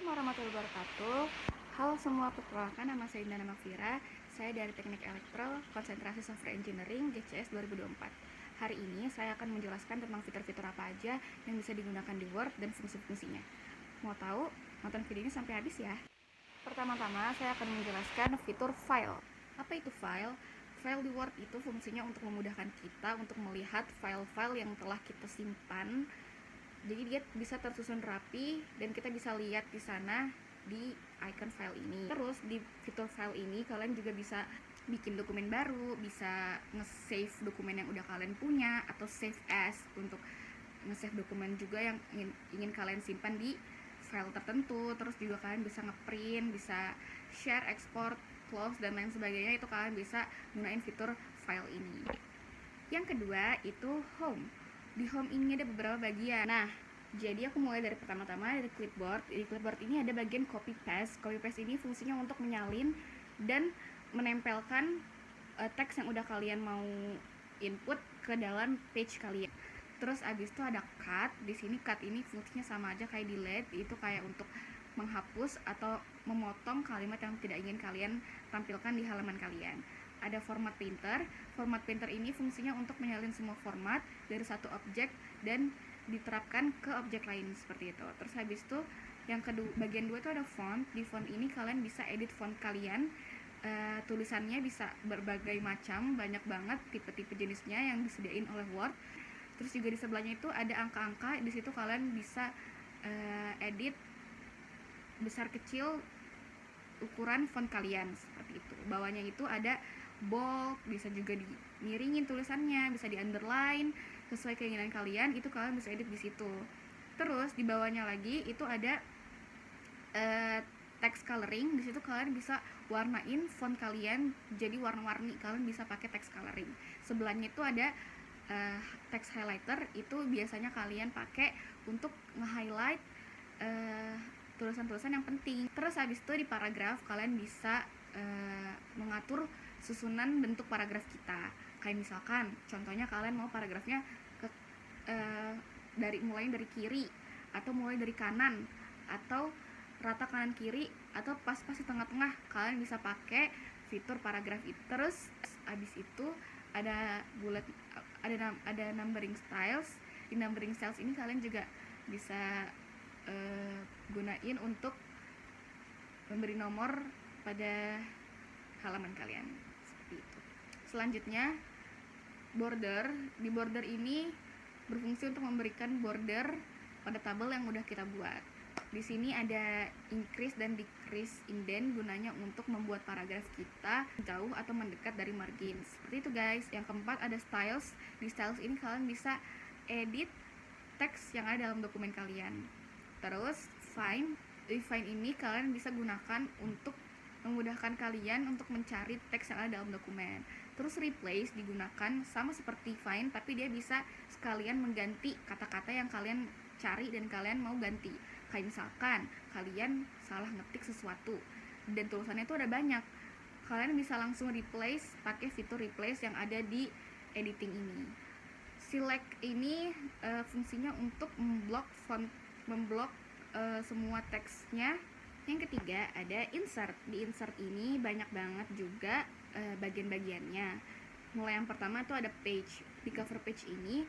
Assalamualaikum warahmatullahi wabarakatuh. Halo semua, perkenalkan nama saya Indah Navira. Saya dari Teknik Elektro, Konsentrasi Software Engineering, GCS 2024. Hari ini saya akan menjelaskan tentang fitur-fitur apa aja yang bisa digunakan di Word dan fungsi-fungsinya. Mau tahu? Nonton video ini sampai habis ya. Pertama-tama saya akan menjelaskan fitur file. Apa itu file? File di Word itu fungsinya untuk memudahkan kita untuk melihat file-file yang telah kita simpan. Jadi dia bisa tersusun rapi dan kita bisa lihat di sana di icon file ini. Terus di fitur file ini kalian juga bisa bikin dokumen baru, bisa nge-save dokumen yang udah kalian punya, atau save as untuk nge-save dokumen juga yang ingin kalian simpan di file tertentu. Terus juga kalian bisa ngeprint, bisa share, export, close, dan lain sebagainya. Itu kalian bisa gunain fitur file ini. Yang kedua itu home. Di home ini ada beberapa bagian. Nah, jadi aku mulai dari pertama-tama dari clipboard. Di clipboard ini ada bagian copy paste. Copy paste ini fungsinya untuk menyalin dan menempelkan teks yang udah kalian mau input ke dalam page kalian. Terus abis itu ada cut. Di sini cut ini fungsinya sama aja kayak delete, itu kayak untuk menghapus atau memotong kalimat yang tidak ingin kalian tampilkan di halaman kalian. Ada format printer. Format printer ini fungsinya untuk menyalin semua format dari satu objek dan diterapkan ke objek lain seperti itu. Terus habis itu yang kedua, bagian 2 itu ada font. Di font ini kalian bisa edit font kalian. Tulisannya bisa berbagai macam, banyak banget tipe-tipe jenisnya yang disediain oleh Word. Terus juga di sebelahnya itu ada angka-angka. Di situ kalian bisa edit besar kecil ukuran font kalian seperti itu. Bawahnya itu ada bold, bisa juga dimiringin tulisannya, bisa di underline sesuai keinginan kalian. Itu kalian bisa edit di situ. Terus di bawahnya lagi itu ada text coloring. Di situ kalian bisa warnain font kalian jadi warna-warni. Kalian bisa pakai text coloring. Sebelahnya itu ada text highlighter. Itu biasanya kalian pakai untuk nge-highlight tulisan-tulisan yang penting. Terus habis itu di paragraf kalian bisa mengatur susunan bentuk paragraf kita. Kayak misalkan contohnya kalian mau paragrafnya mulai dari kiri, atau mulai dari kanan, atau rata kanan kiri, atau pas-pas di tengah-tengah. Kalian bisa pakai fitur paragraf itu. Terus habis itu ada bullet, ada numbering styles. Di numbering styles ini kalian juga bisa gunain untuk memberi nomor pada halaman kalian seperti itu. Selanjutnya border. Di border ini berfungsi untuk memberikan border pada tabel yang udah kita buat. Di sini ada increase dan decrease indent, gunanya untuk membuat paragraf kita jauh atau mendekat dari margin. Seperti itu guys. Yang keempat ada styles. Di styles ini kalian bisa edit teks yang ada dalam dokumen kalian. Terus find. Di find ini kalian bisa gunakan untuk memudahkan kalian untuk mencari teks yang ada dalam dokumen. Terus replace digunakan sama seperti find, tapi dia bisa sekalian mengganti kata-kata yang kalian cari dan kalian mau ganti. Kayak misalkan kalian salah ngetik sesuatu dan tulisannya itu ada banyak, kalian bisa langsung replace pakai fitur replace yang ada di editing ini. Select ini fungsinya untuk memblok font, memblok semua teksnya. Yang ketiga ada insert. Di insert ini banyak banget juga bagian-bagiannya. Mulai yang pertama tuh ada page. Di cover page ini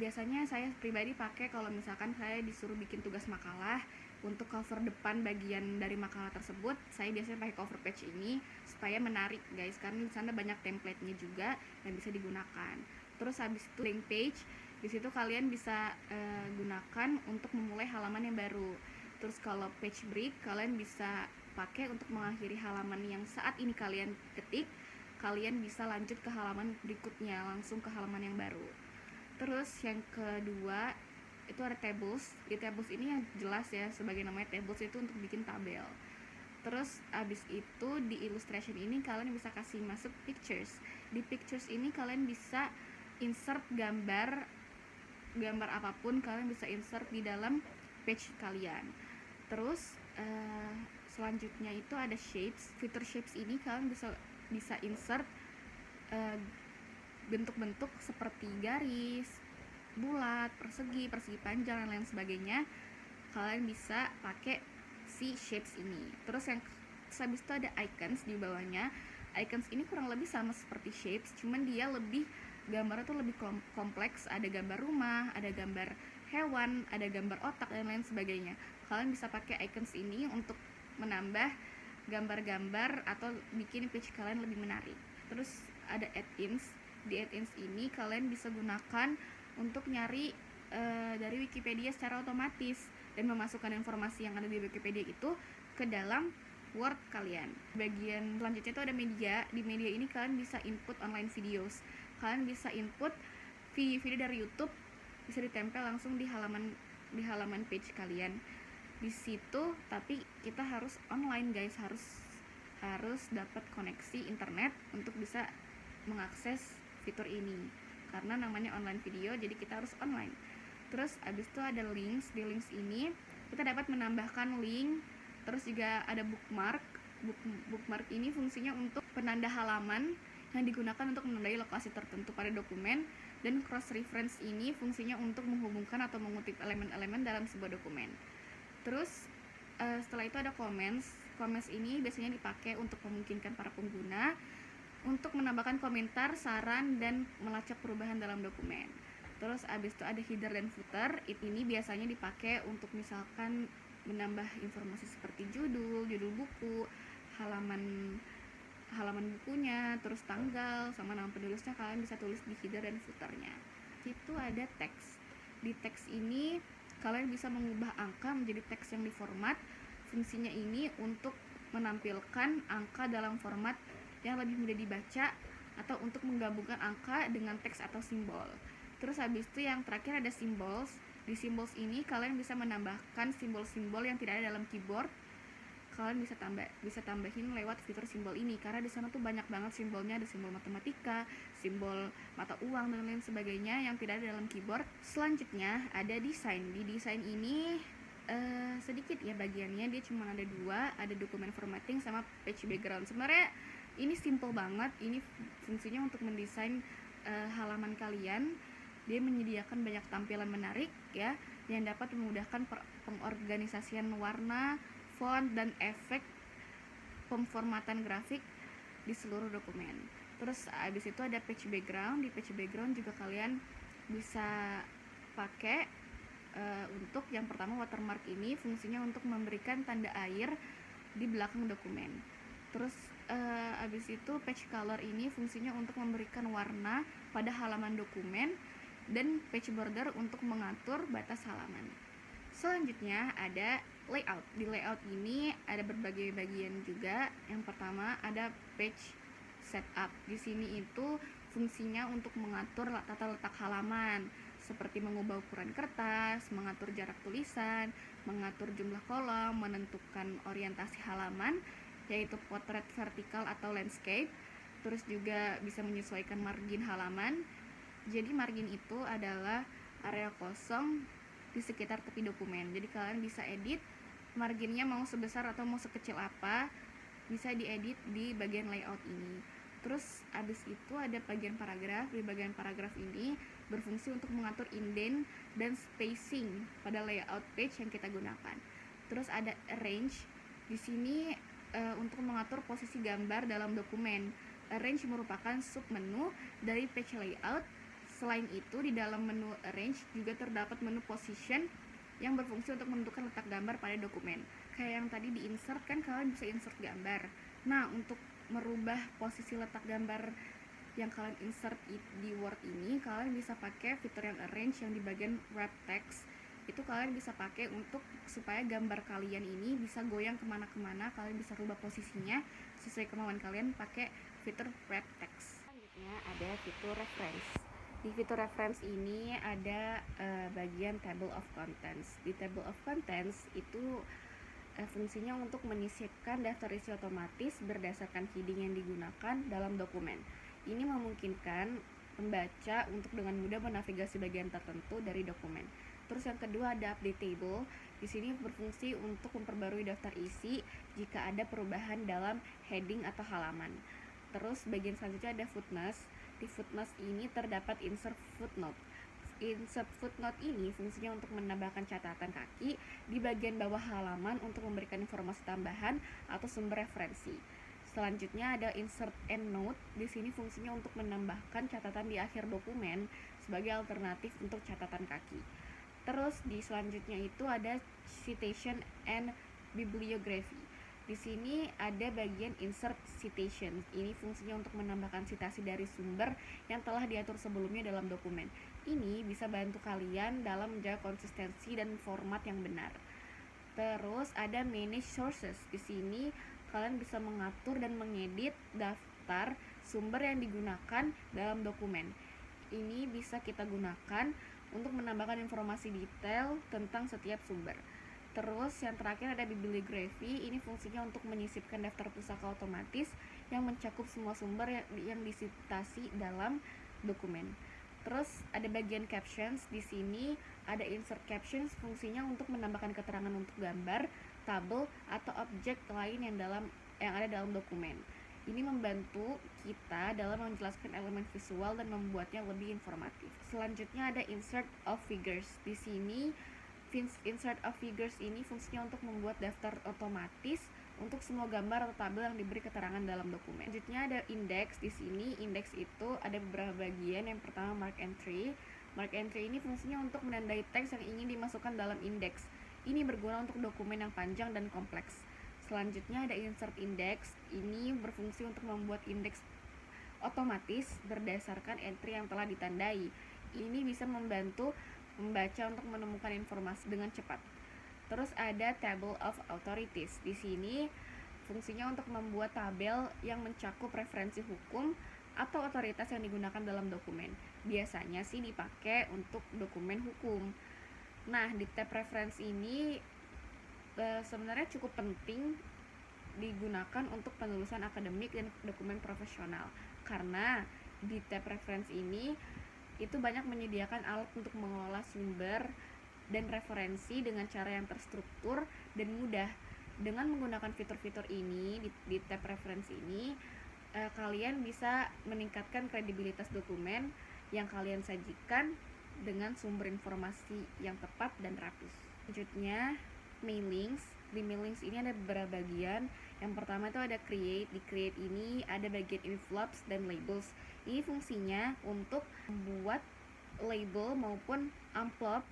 biasanya saya pribadi pakai kalau misalkan saya disuruh bikin tugas makalah. Untuk cover depan bagian dari makalah tersebut, saya biasanya pakai cover page ini supaya menarik guys, karena di sana banyak template-nya juga yang bisa digunakan. Terus habis itu link page. Di situ kalian bisa gunakan untuk memulai halaman yang baru. Terus kalau page break kalian bisa pakai untuk mengakhiri halaman yang saat ini kalian ketik. Kalian bisa lanjut ke halaman berikutnya, langsung ke halaman yang baru. Terus yang kedua itu ada tables. Di tables ini yang jelas ya, sebagai namanya tables itu untuk bikin tabel. Terus abis itu di illustration ini kalian bisa kasih masuk pictures. Di pictures ini kalian bisa insert gambar apapun, kalian bisa insert di dalam page kalian. Terus selanjutnya itu ada shapes. Fitur shapes ini kalian bisa insert bentuk-bentuk seperti garis, bulat, persegi panjang, dan lain sebagainya. Kalian bisa pakai si shapes ini. Terus habis itu ada icons di bawahnya. Icons ini kurang lebih sama seperti shapes, cuman dia lebih gambarnya tuh lebih kompleks. Ada gambar rumah, ada gambar hewan, ada gambar otak dan lain sebagainya. Kalian bisa pakai icons ini untuk menambah gambar-gambar atau bikin page kalian lebih menarik. Terus ada add-ins. Di add-ins ini kalian bisa gunakan untuk nyari dari Wikipedia secara otomatis dan memasukkan informasi yang ada di Wikipedia itu ke dalam Word kalian. Bagian selanjutnya itu ada media. Di media ini kalian bisa input online videos. Kalian bisa input video-video dari YouTube, bisa ditempel langsung di halaman page kalian. Di situ tapi kita harus online guys, harus dapat koneksi internet untuk bisa mengakses fitur ini. Karena namanya online video, jadi kita harus online. Terus abis itu ada links. Di links ini kita dapat menambahkan link. Terus juga ada bookmark. Bookmark ini fungsinya untuk penanda halaman yang digunakan untuk menandai lokasi tertentu pada dokumen. Dan cross reference ini fungsinya untuk menghubungkan atau mengutip elemen-elemen dalam sebuah dokumen. Terus setelah itu ada comments. Comments ini biasanya dipakai untuk memungkinkan para pengguna untuk menambahkan komentar, saran, dan melacak perubahan dalam dokumen. Terus abis itu ada header dan footer. Ini biasanya dipakai untuk misalkan menambah informasi seperti judul buku, halaman bukunya, terus tanggal sama nama penulisnya. Kalian bisa tulis di header dan footernya. Itu ada teks. Di teks ini kalian bisa mengubah angka menjadi teks yang diformat. Fungsinya ini untuk menampilkan angka dalam format yang lebih mudah dibaca atau untuk menggabungkan angka dengan teks atau simbol. Terus habis itu yang terakhir ada symbols. Di symbols ini kalian bisa menambahkan simbol-simbol yang tidak ada dalam keyboard. Kalian bisa tambahin lewat fitur simbol ini karena di sana tuh banyak banget simbolnya. Ada simbol matematika, simbol mata uang dan lain sebagainya yang tidak ada dalam keyboard. Selanjutnya ada desain. Di desain ini sedikit ya bagiannya, dia cuma ada 2, ada dokumen formatting sama page background. Sebenarnya ini simple banget. Ini fungsinya untuk mendesain halaman kalian. Dia menyediakan banyak tampilan menarik ya, yang dapat memudahkan pengorganisasian warna, font, dan efek pemformatan grafik di seluruh dokumen. Terus abis itu ada page background. Di page background juga kalian bisa pakai untuk yang pertama watermark. Ini fungsinya untuk memberikan tanda air di belakang dokumen. Terus abis itu page color ini fungsinya untuk memberikan warna pada halaman dokumen, dan page border untuk mengatur batas halaman. Selanjutnya ada layout. Di layout ini ada berbagai bagian juga. Yang pertama ada page setup. Di sini itu fungsinya untuk mengatur tata letak halaman, seperti mengubah ukuran kertas, mengatur jarak tulisan, mengatur jumlah kolom, menentukan orientasi halaman, yaitu potret vertikal atau landscape. Terus juga bisa menyesuaikan margin halaman. Jadi margin itu adalah area kosong di sekitar tepi dokumen. Jadi kalian bisa edit marginnya mau sebesar atau mau sekecil apa, bisa diedit di bagian layout ini. Terus abis itu ada bagian paragraf. Di bagian paragraf ini berfungsi untuk mengatur indent dan spacing pada layout page yang kita gunakan. Terus ada arrange. Di sini untuk mengatur posisi gambar dalam dokumen. Arrange merupakan submenu dari page layout. Selain itu, di dalam menu arrange juga terdapat menu position yang berfungsi untuk menentukan letak gambar pada dokumen. Kayak yang tadi di insert kan, kalian bisa insert gambar. Nah, untuk merubah posisi letak gambar yang kalian insert di Word ini, kalian bisa pakai fitur yang arrange yang di bagian wrap text. Itu kalian bisa pakai untuk supaya gambar kalian ini bisa goyang kemana-kemana. Kalian bisa rubah posisinya sesuai kemauan kalian pakai fitur wrap text. Selanjutnya ada fitur reference. Di fitur reference ini ada bagian table of contents. Di table of contents itu fungsinya untuk menyisipkan daftar isi otomatis berdasarkan heading yang digunakan dalam dokumen. Ini memungkinkan pembaca untuk dengan mudah menavigasi bagian tertentu dari dokumen. Terus yang kedua ada update table. Di sini berfungsi untuk memperbarui daftar isi jika ada perubahan dalam heading atau halaman. Terus bagian selanjutnya ada footnotes. Di footnotes ini terdapat insert footnote. Insert footnote ini fungsinya untuk menambahkan catatan kaki di bagian bawah halaman untuk memberikan informasi tambahan atau sumber referensi. Selanjutnya ada insert endnote. Di sini fungsinya untuk menambahkan catatan di akhir dokumen sebagai alternatif untuk catatan kaki. Terus di selanjutnya itu ada citation and bibliography. Di sini ada bagian insert citation. Ini fungsinya untuk menambahkan citasi dari sumber yang telah diatur sebelumnya dalam dokumen. Ini bisa bantu kalian dalam menjaga konsistensi dan format yang benar. Terus ada manage sources. Di sini kalian bisa mengatur dan mengedit daftar sumber yang digunakan dalam dokumen. Ini bisa kita gunakan untuk menambahkan informasi detail tentang setiap sumber. Terus yang terakhir ada bibliography. Ini fungsinya untuk menyisipkan daftar pusaka otomatis yang mencakup semua sumber yang disitasi dalam dokumen. Terus ada bagian captions. Di sini ada insert captions, fungsinya untuk menambahkan keterangan untuk gambar, tabel atau objek lain yang ada dalam dokumen. Ini membantu kita dalam menjelaskan elemen visual dan membuatnya lebih informatif. Selanjutnya ada insert of figures. Di sini insert of figures ini fungsinya untuk membuat daftar otomatis untuk semua gambar atau tabel yang diberi keterangan dalam dokumen. Selanjutnya ada index. Di sini index itu ada beberapa bagian. Yang pertama mark entry. Mark entry ini fungsinya untuk menandai teks yang ingin dimasukkan dalam indeks. Ini berguna untuk dokumen yang panjang dan kompleks. Selanjutnya ada insert index. Ini berfungsi untuk membuat indeks otomatis berdasarkan entry yang telah ditandai. Ini bisa membantu membaca untuk menemukan informasi dengan cepat. Terus ada table of authorities. Di sini fungsinya untuk membuat tabel yang mencakup referensi hukum atau otoritas yang digunakan dalam dokumen. Biasanya sih dipakai untuk dokumen hukum. Nah, di tab referensi ini sebenarnya cukup penting digunakan untuk penulisan akademik dan dokumen profesional, karena di tab referensi ini itu banyak menyediakan alat untuk mengelola sumber dan referensi dengan cara yang terstruktur dan mudah. Dengan menggunakan fitur-fitur ini di tab referensi ini, kalian bisa meningkatkan kredibilitas dokumen yang kalian sajikan dengan sumber informasi yang tepat dan rapi. Selanjutnya, mailings. Di mailings ini ada beberapa bagian. Yang pertama itu ada create. Di create ini ada bagian envelopes dan labels. Ini fungsinya untuk membuat label maupun amplop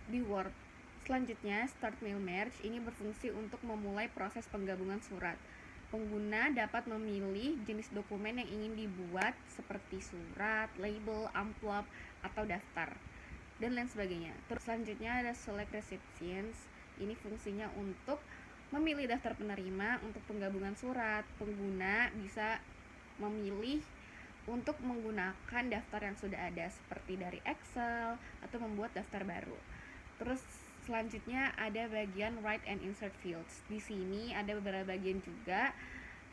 di Word. Selanjutnya, start mail merge. Ini berfungsi untuk memulai proses penggabungan surat. Pengguna dapat memilih jenis dokumen yang ingin dibuat seperti surat, label, amplop, atau daftar, dan lain sebagainya. Terus selanjutnya ada select recipients. Ini fungsinya untuk memilih daftar penerima untuk penggabungan surat. Pengguna bisa memilih untuk menggunakan daftar yang sudah ada seperti dari Excel atau membuat daftar baru. Terus selanjutnya ada bagian write and insert fields. Di sini ada beberapa bagian juga.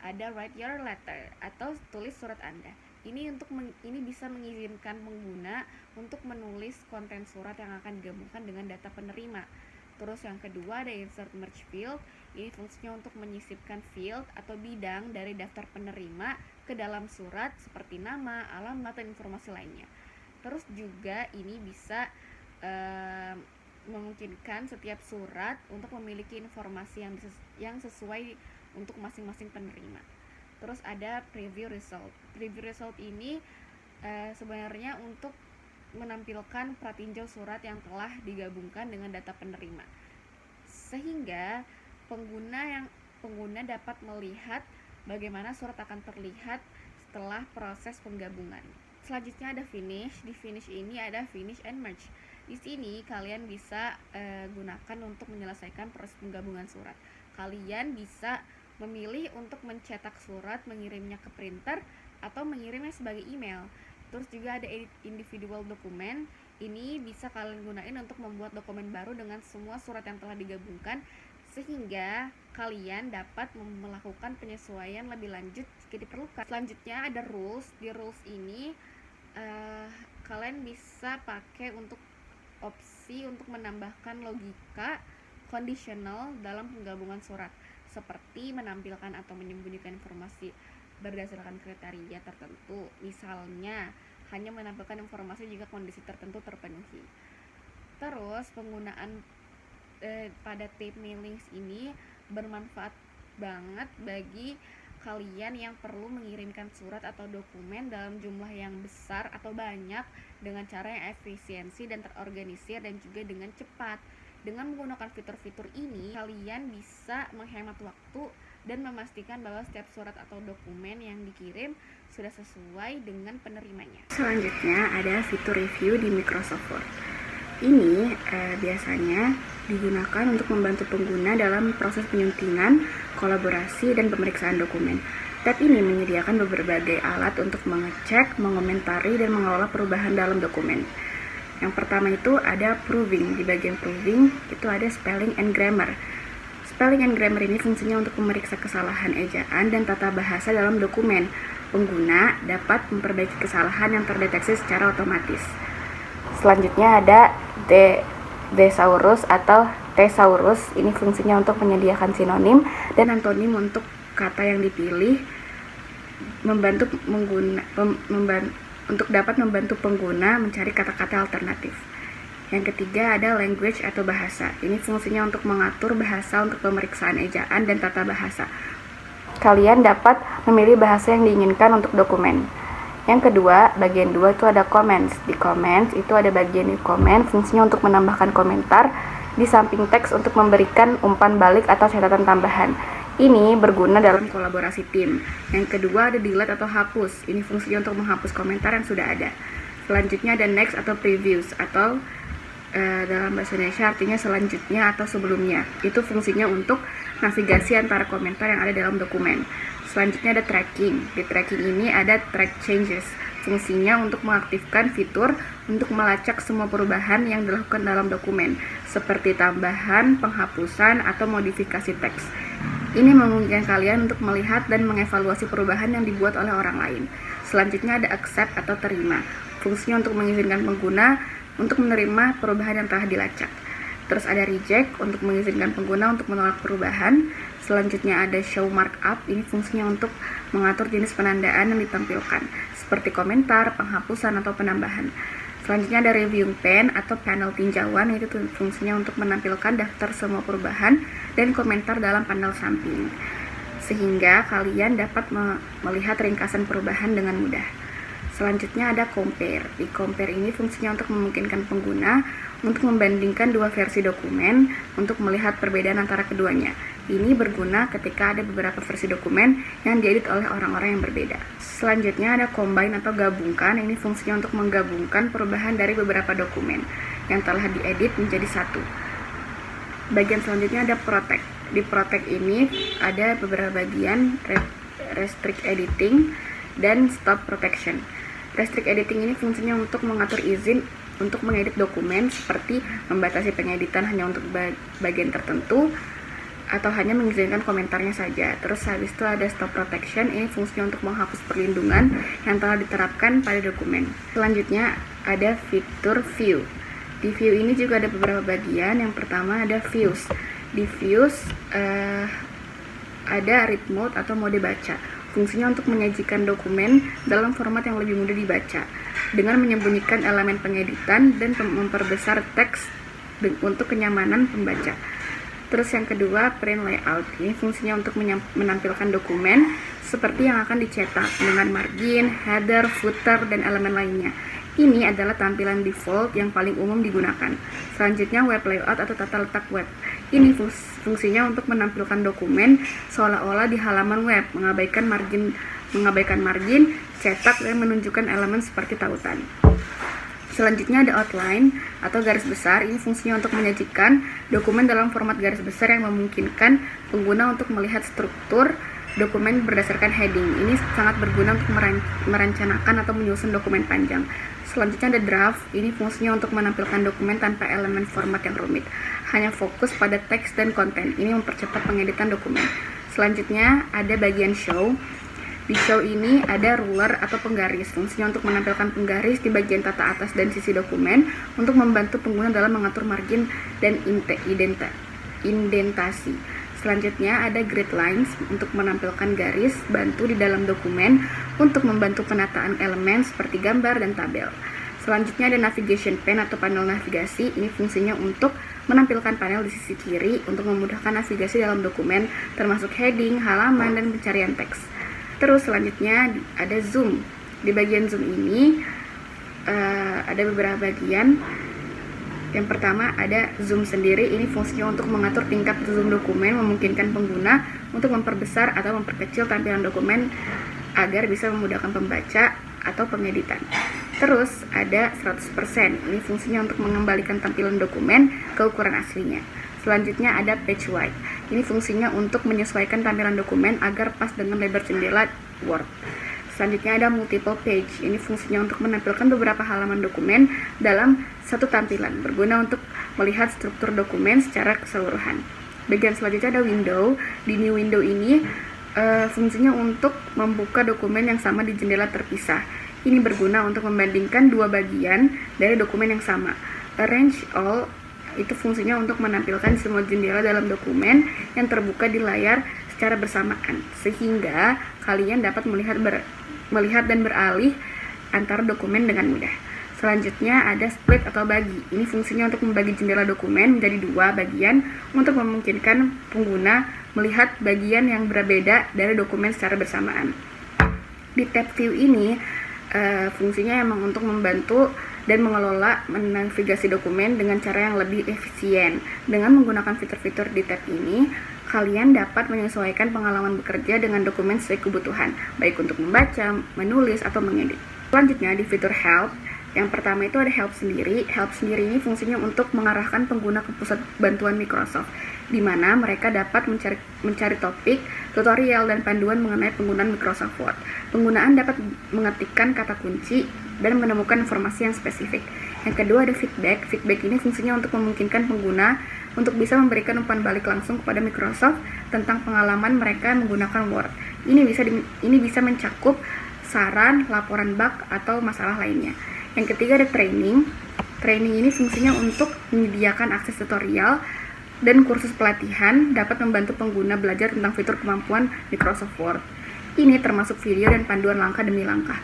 Ada write your letter atau tulis surat Anda. Ini bisa mengizinkan pengguna untuk menulis konten surat yang akan digabungkan dengan data penerima. Terus yang kedua ada insert merge field. Ini fungsinya untuk menyisipkan field atau bidang dari daftar penerima ke dalam surat seperti nama, alamat, dan informasi lainnya. Terus juga ini bisa memungkinkan setiap surat untuk memiliki informasi yang sesuai untuk masing-masing penerima. Terus ada preview result. Preview result ini sebenarnya untuk menampilkan pratinjau surat yang telah digabungkan dengan data penerima, sehingga pengguna dapat melihat bagaimana surat akan terlihat setelah proses penggabungan. Selanjutnya ada finish. Di finish ini ada finish and merge. Di sini kalian bisa gunakan untuk menyelesaikan proses penggabungan surat. Kalian bisa memilih untuk mencetak surat, mengirimnya ke printer, atau mengirimnya sebagai email. Terus juga ada edit individual dokumen. Ini bisa kalian gunain untuk membuat dokumen baru dengan semua surat yang telah digabungkan, sehingga kalian dapat melakukan penyesuaian lebih lanjut jika diperlukan. Selanjutnya ada rules. Di rules ini kalian bisa pakai untuk opsi untuk menambahkan logika kondisional dalam penggabungan surat, seperti menampilkan atau menyembunyikan informasi berdasarkan kriteria tertentu. Misalnya, hanya menampilkan informasi jika kondisi tertentu terpenuhi. Terus penggunaan pada tape mailings ini bermanfaat banget bagi kalian yang perlu mengirimkan surat atau dokumen dalam jumlah yang besar atau banyak dengan cara yang efisiensi dan terorganisir dan juga dengan cepat. Dengan menggunakan fitur-fitur ini, kalian bisa menghemat waktu dan memastikan bahwa setiap surat atau dokumen yang dikirim sudah sesuai dengan penerimanya. Selanjutnya ada fitur review di Microsoft Word. Ini biasanya digunakan untuk membantu pengguna dalam proses penyuntingan, kolaborasi, dan pemeriksaan dokumen. Tab ini menyediakan berbagai alat untuk mengecek, mengomentari, dan mengelola perubahan dalam dokumen. Yang pertama itu ada Proving. Di bagian Proving itu ada Spelling and Grammar. Spelling and Grammar ini fungsinya untuk memeriksa kesalahan ejaan dan tata bahasa dalam dokumen. Pengguna dapat memperbaiki kesalahan yang terdeteksi secara otomatis. Selanjutnya ada Thesaurus atau Thesaurus. Ini fungsinya untuk menyediakan sinonim dan antonim untuk kata yang dipilih, untuk dapat membantu pengguna mencari kata-kata alternatif. Yang ketiga ada Language atau bahasa. Ini fungsinya untuk mengatur bahasa untuk pemeriksaan ejaan dan tata bahasa. Kalian dapat memilih bahasa yang diinginkan untuk dokumen. Yang kedua, bagian 2 itu ada Comments. Di Comments itu ada bagian New Comment, fungsinya untuk menambahkan komentar di samping teks untuk memberikan umpan balik atau catatan tambahan. Ini berguna dalam kolaborasi tim. Yang kedua ada Delete atau hapus. Ini fungsinya untuk menghapus komentar yang sudah ada. Selanjutnya ada Next atau Previews atau dalam bahasa Indonesia artinya selanjutnya atau sebelumnya. Itu fungsinya untuk navigasi antara komentar yang ada dalam dokumen. Selanjutnya ada Tracking. Di Tracking ini ada Track Changes. Fungsinya untuk mengaktifkan fitur untuk melacak semua perubahan yang dilakukan dalam dokumen, seperti tambahan, penghapusan, atau modifikasi teks. Ini memungkinkan kalian untuk melihat dan mengevaluasi perubahan yang dibuat oleh orang lain. Selanjutnya ada Accept atau Terima. Fungsinya untuk mengizinkan pengguna untuk menerima perubahan yang telah dilacak. Terus ada Reject untuk mengizinkan pengguna untuk menolak perubahan. Selanjutnya ada Show Markup. Ini fungsinya untuk mengatur jenis penandaan yang ditampilkan, seperti komentar, penghapusan, atau penambahan. Selanjutnya ada Reviewing Pane atau panel tinjauan. Itu fungsinya untuk menampilkan daftar semua perubahan dan komentar dalam panel samping, sehingga kalian dapat melihat ringkasan perubahan dengan mudah. Selanjutnya ada Compare. Di Compare ini fungsinya untuk memungkinkan pengguna untuk membandingkan dua versi dokumen untuk melihat perbedaan antara keduanya. Ini berguna ketika ada beberapa versi dokumen yang diedit oleh orang-orang yang berbeda. Selanjutnya ada Combine atau gabungkan. Ini fungsinya untuk menggabungkan perubahan dari beberapa dokumen yang telah diedit menjadi satu. Bagian selanjutnya ada Protect. Di Protect ini ada beberapa bagian, Restrict Editing dan Stop Protection. Restrict Editing ini fungsinya untuk mengatur izin untuk mengedit dokumen, seperti membatasi pengeditan hanya untuk bagian tertentu atau hanya mengizinkan komentarnya saja. Terus habis itu ada Stop Protection. Ini fungsinya untuk menghapus perlindungan yang telah diterapkan pada dokumen. Selanjutnya ada fitur View. Di View ini juga ada beberapa bagian. Yang pertama ada Views. Di Views ada Read Mode atau mode baca. Fungsinya untuk menyajikan dokumen dalam format yang lebih mudah dibaca dengan menyembunyikan elemen pengeditan dan memperbesar teks untuk kenyamanan pembaca. Terus yang kedua, Print Layout. Ini fungsinya untuk menampilkan dokumen seperti yang akan dicetak dengan margin, header, footer, dan elemen lainnya. Ini adalah tampilan default yang paling umum digunakan. Selanjutnya, Web Layout atau tata letak web. Ini fungsinya untuk menampilkan dokumen seolah-olah di halaman web, mengabaikan margin, cetak, dan menunjukkan elemen seperti tautan. Selanjutnya ada Outline atau garis besar. Ini fungsinya untuk menyajikan dokumen dalam format garis besar yang memungkinkan pengguna untuk melihat struktur dokumen berdasarkan heading. Ini sangat berguna untuk merencanakan atau menyusun dokumen panjang. Selanjutnya ada Draft. Ini fungsinya untuk menampilkan dokumen tanpa elemen format yang rumit, hanya fokus pada teks dan konten. Ini mempercepat pengeditan dokumen. Selanjutnya ada bagian Show. Di Show ini ada ruler atau penggaris. Fungsinya untuk menampilkan penggaris di bagian tata atas dan sisi dokumen untuk membantu pengguna dalam mengatur margin dan indentasi. Selanjutnya ada grid lines untuk menampilkan garis bantu di dalam dokumen untuk membantu penataan elemen seperti gambar dan tabel. Selanjutnya ada navigation pane atau panel navigasi. Ini fungsinya untuk menampilkan panel di sisi kiri untuk memudahkan navigasi dalam dokumen termasuk heading, halaman, dan pencarian teks. Terus selanjutnya ada zoom. Di bagian zoom ini ada beberapa bagian. Yang pertama ada zoom sendiri. Ini fungsinya untuk mengatur tingkat zoom dokumen, memungkinkan pengguna untuk memperbesar atau memperkecil tampilan dokumen agar bisa memudahkan pembaca atau pengeditan. Terus ada 100%. Ini fungsinya untuk mengembalikan tampilan dokumen ke ukuran aslinya. Selanjutnya ada page width. Ini fungsinya untuk menyesuaikan tampilan dokumen agar pas dengan lebar jendela Word. Selanjutnya ada multiple page. Ini fungsinya untuk menampilkan beberapa halaman dokumen dalam satu tampilan, berguna untuk melihat struktur dokumen secara keseluruhan. Bagian selanjutnya ada window. Di new window ini fungsinya untuk membuka dokumen yang sama di jendela terpisah. Ini berguna untuk membandingkan dua bagian dari dokumen yang sama. Arrange all itu fungsinya untuk menampilkan semua jendela dalam dokumen yang terbuka di layar secara bersamaan, sehingga kalian dapat melihat dan beralih antara dokumen dengan mudah. Selanjutnya ada split atau bagi. Ini fungsinya untuk membagi jendela dokumen menjadi dua bagian untuk memungkinkan pengguna melihat bagian yang berbeda dari dokumen secara bersamaan. Di tab view ini fungsinya emang untuk membantu dan mengelola menavigasi dokumen dengan cara yang lebih efisien. Dengan menggunakan fitur-fitur di tab ini, kalian dapat menyesuaikan pengalaman bekerja dengan dokumen sesuai kebutuhan, baik untuk membaca, menulis, atau mengedit. Selanjutnya di fitur help. Yang pertama itu ada help sendiri. Help sendiri ini fungsinya untuk mengarahkan pengguna ke pusat bantuan Microsoft, di mana mereka dapat mencari topik, tutorial, dan panduan mengenai penggunaan Microsoft Word. Penggunaan dapat mengetikkan kata kunci dan menemukan informasi yang spesifik. Yang kedua ada feedback. Feedback ini fungsinya untuk memungkinkan pengguna untuk bisa memberikan umpan balik langsung kepada Microsoft tentang pengalaman mereka menggunakan Word. Ini bisa mencakup saran, laporan bug, atau masalah lainnya. Yang ketiga ada training. Training ini fungsinya untuk menyediakan akses tutorial dan kursus pelatihan dapat membantu pengguna belajar tentang fitur kemampuan Microsoft Word. Ini termasuk video dan panduan langkah demi langkah.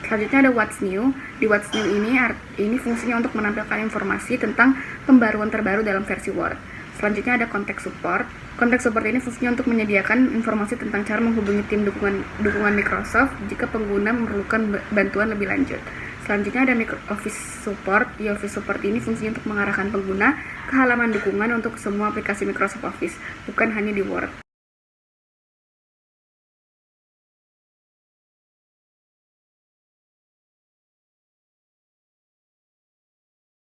Selanjutnya ada What's New. Di What's New ini fungsinya untuk menampilkan informasi tentang pembaruan terbaru dalam versi Word. Selanjutnya ada Contact Support. Contact Support ini fungsinya untuk menyediakan informasi tentang cara menghubungi tim dukungan Microsoft jika pengguna memerlukan bantuan lebih lanjut. Selanjutnya ada Office Support. Di Office Support ini fungsinya untuk mengarahkan pengguna ke halaman dukungan untuk semua aplikasi Microsoft Office, bukan hanya di Word.